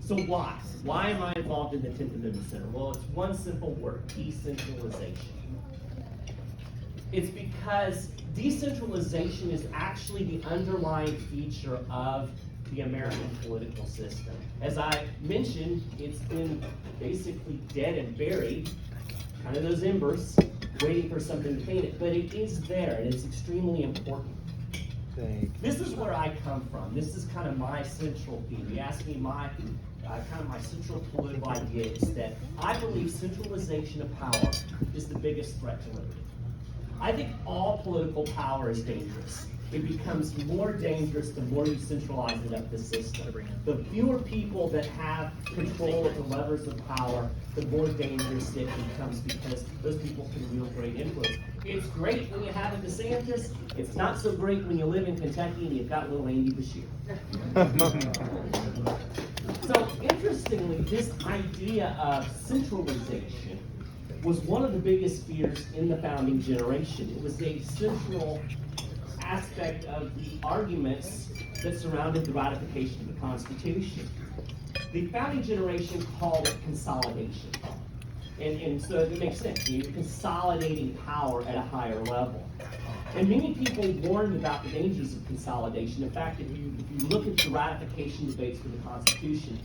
So why? Why am I involved in the 10th Amendment Center? Well, it's one simple word: decentralization. It's because decentralization is actually the underlying feature of the American political system. As I mentioned, it's been basically dead and buried, kind of those embers, waiting for something to paint it, but it is there, and it's extremely important. This is where I come from. This is kind of my central theme. You ask me my central political idea is that I believe centralization of power is the biggest threat to liberty. I think all political power is dangerous. It becomes more dangerous the more you centralize it up the system. The fewer people that have control of the levers of power, the more dangerous it becomes because those people can wield great influence. It's great when you have a DeSantis. It's not so great when you live in Kentucky and you've got little Andy Beshear. So interestingly, this idea of centralization was one of the biggest fears in the founding generation. It was a central aspect of the arguments that surrounded the ratification of the Constitution. The founding generation called it consolidation. And so it makes sense. You're consolidating power at a higher level. And many people warned about the dangers of consolidation. In fact, if you look at the ratification debates for the Constitution,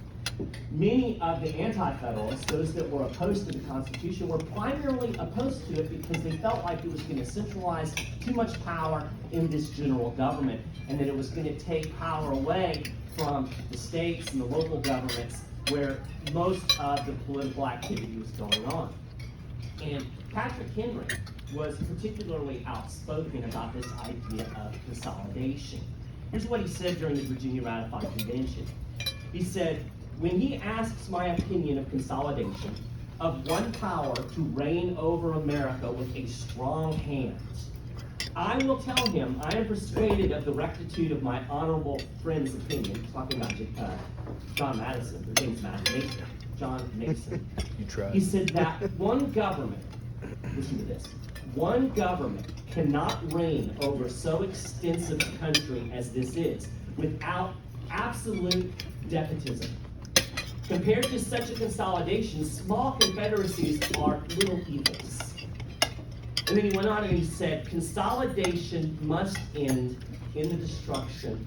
many of the anti-federalists, those that were opposed to the Constitution, were primarily opposed to it because they felt like it was going to centralize too much power in this general government, and that it was going to take power away from the states and the local governments where most of the political activity was going on. And Patrick Henry was particularly outspoken about this idea of consolidation. Here's what he said during the Virginia Ratified Convention. He said, "When he asks my opinion of consolidation, of one power to reign over America with a strong hand, I will tell him I am persuaded of the rectitude of my honorable friend's opinion," talking about John Madison, or James Madison, John Mason. He said that one government, listen to this, one government cannot reign over so extensive a country as this is without absolute despotism. Compared to such a consolidation, small confederacies are little evils. And then he went on and he said, consolidation must end in the destruction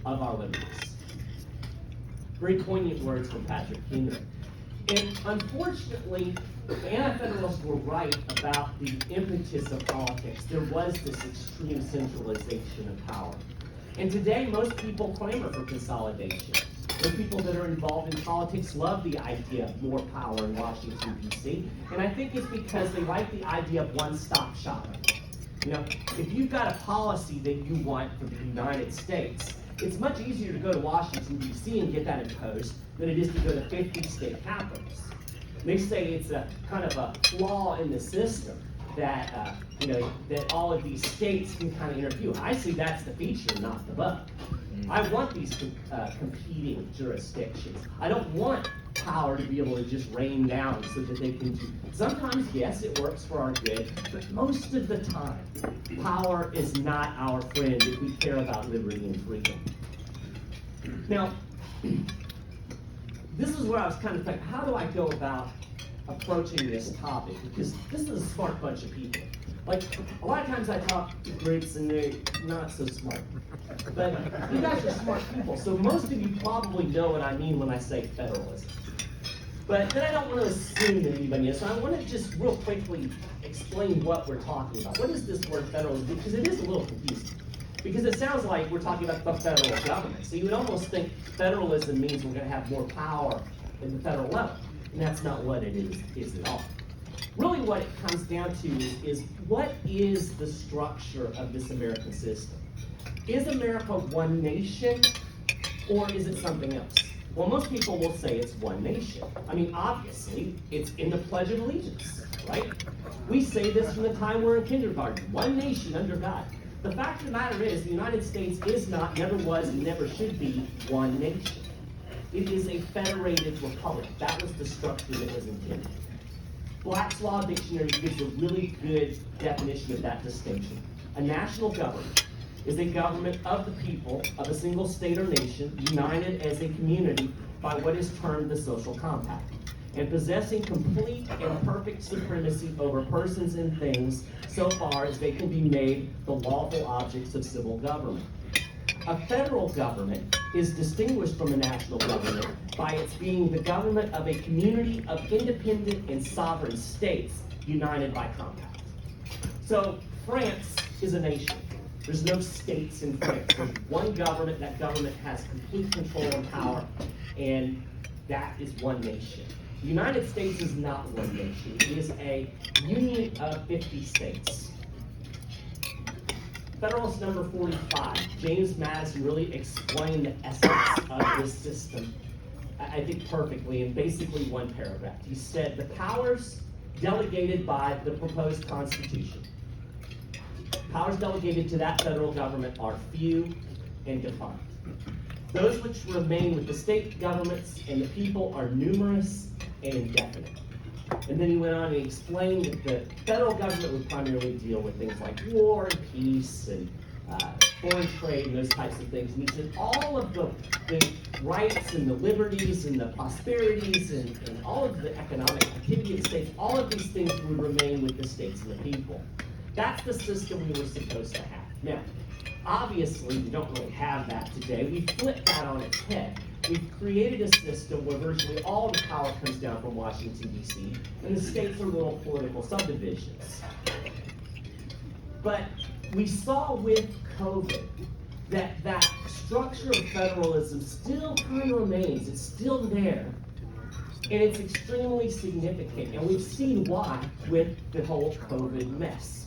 of our liberties. Very poignant words from Patrick Henry. And unfortunately, the Anti-Federalists were right about the impetus of politics. There was this extreme centralization of power. And today, most people clamor for consolidation. The people that are involved in politics love the idea of more power in Washington, D.C. And I think it's because they like the idea of one-stop shopping. You know, if you've got a policy that you want for the United States, it's much easier to go to Washington, D.C. and get that imposed than it is to go to 50 state capitals. They say it's a kind of a flaw in the system that that all of these states can kind of interfere. I see that's the feature, not the bug. I want these competing jurisdictions. I don't want power to be able to just rain down so that they can do. Sometimes, yes, it works for our good, but most of the time, power is not our friend if we care about liberty and freedom. Now, this is where I was kind of thinking, how do I go about approaching this topic? Because this is a smart bunch of people. Like, a lot of times I talk to groups and they're not so smart. But you guys are smart people, so most of you probably know what I mean when I say federalism. But then I don't want to assume that anybody is, so I want to just real quickly explain what we're talking about. What is this word federalism? Because it is a little confusing. Because it sounds like we're talking about the federal government. So you would almost think federalism means we're going to have more power in the federal level. And that's not what it is at all. Really what it comes down to is what is the structure of this American system? Is America one nation, or is it something else? Well, most people will say it's one nation. I mean, obviously, it's in the Pledge of Allegiance, right? We say this from the time we're in kindergarten, one nation under God. The fact of the matter is, the United States is not, never was, and never should be one nation. It is a federated republic. That was the structure that was intended. Black's Law Dictionary gives a really good definition of that distinction. A national government is a government of the people of a single state or nation, united as a community by what is termed the social compact, and possessing complete and perfect supremacy over persons and things so far as they can be made the lawful objects of civil government. A federal government is distinguished from a national government by its being the government of a community of independent and sovereign states united by compact. So France is a nation. There's no states in France. There's one government. That government has complete control and power, and that is one nation. The United States is not one nation. It is a union of 50 states. Federalist number 45, James Madison really explained the essence of this system, I think perfectly, in basically one paragraph. He said, the powers delegated by the proposed Constitution, powers delegated to that federal government are few and defined. Those which remain with the state governments and the people are numerous and indefinite. And then he went on and explained that the federal government would primarily deal with things like war and peace and foreign trade and those types of things. And he said all of the rights and the liberties and the prosperities and all of the economic activity of the states, all of these things would remain with the states and the people. That's the system we were supposed to have. Now, obviously, we don't really have that today. We flipped that on its head. We've created a system where virtually all the power comes down from Washington, D.C., and the states are little political subdivisions. But we saw with COVID that structure of federalism still kind of remains. It's still there, and it's extremely significant. And we've seen why with the whole COVID mess.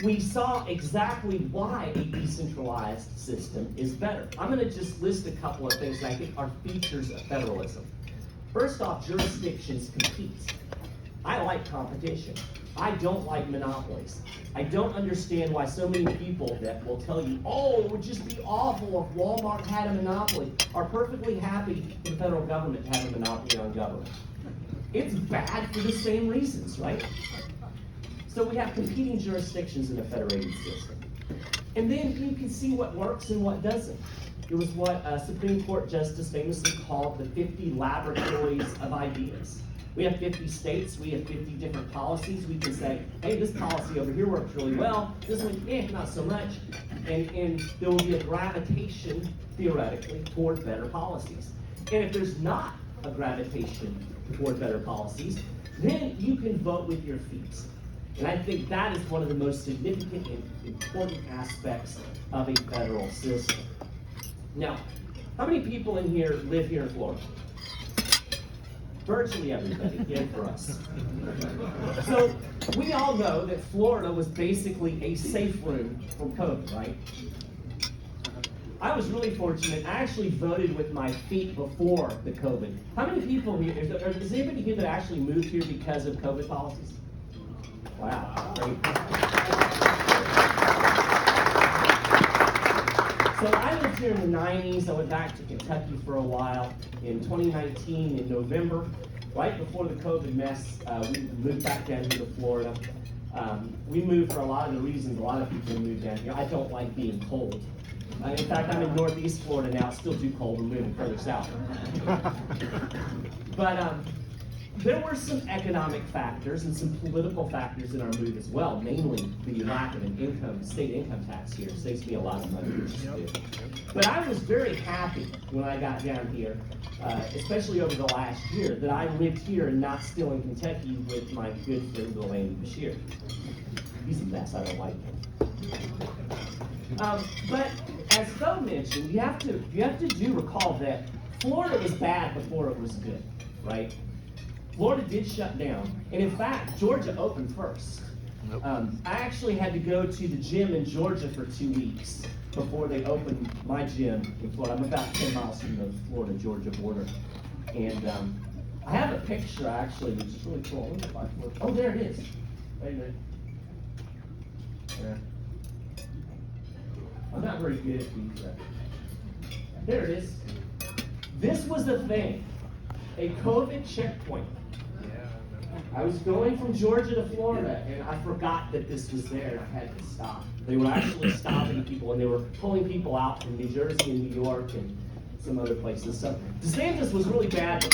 We saw exactly why a decentralized system is better. I'm going to just list a couple of things that I think are features of federalism. First off, jurisdictions compete. I like competition. I don't like monopolies. I don't understand why so many people that will tell you, oh, it would just be awful if Walmart had a monopoly, are perfectly happy for the federal government to have a monopoly on government. It's bad for the same reasons, right? So we have competing jurisdictions in a federated system. And then you can see what works and what doesn't. It was what a Supreme Court justice famously called the 50 laboratories of ideas. We have 50 states, we have 50 different policies. We can say, hey, this policy over here works really well, this one, not so much. And there will be a gravitation, theoretically, toward better policies. And if there's not a gravitation toward better policies, then you can vote with your feet. And I think that is one of the most significant and important aspects of a federal system. Now, how many people in here live here in Florida? Virtually everybody, good for us. So we all know that Florida was basically a safe room from COVID, right? I was really fortunate. I actually voted with my feet before the COVID. How many people here, is anybody here that actually moved here because of COVID policies? Wow, great. So I lived here in the 90s. I went back to Kentucky for a while. In 2019, in November, right before the COVID mess, we moved back down here to Florida. We moved for a lot of the reasons a lot of people moved down here. I don't like being cold. In fact, I'm in Northeast Florida now. It's still too cold. We're moving further south. But there were some economic factors and some political factors in our move as well, mainly the lack of an state income tax here. It saves me a lot of money, which is good. But I was very happy when I got down here, especially over the last year, that I lived here and not still in Kentucky with my good friend Delaney Bashir. He's a mess. I don't like him. But as Bo mentioned, you have to recall that Florida was bad before it was good, right? Florida did shut down, and in fact, Georgia opened first. Nope. I actually had to go to the gym in Georgia for 2 weeks before they opened my gym in Florida. I'm about 10 miles from the Florida-Georgia border, and I have a picture actually, which is really cool. Oh, there it is. Wait a minute. Yeah. I'm not very good at these. There it is. This was the thing, a COVID checkpoint. I was going from Georgia to Florida, and I forgot that this was there, and I had to stop. They were actually stopping people, and they were pulling people out from New Jersey and New York, and some other places. So DeSantis was really bad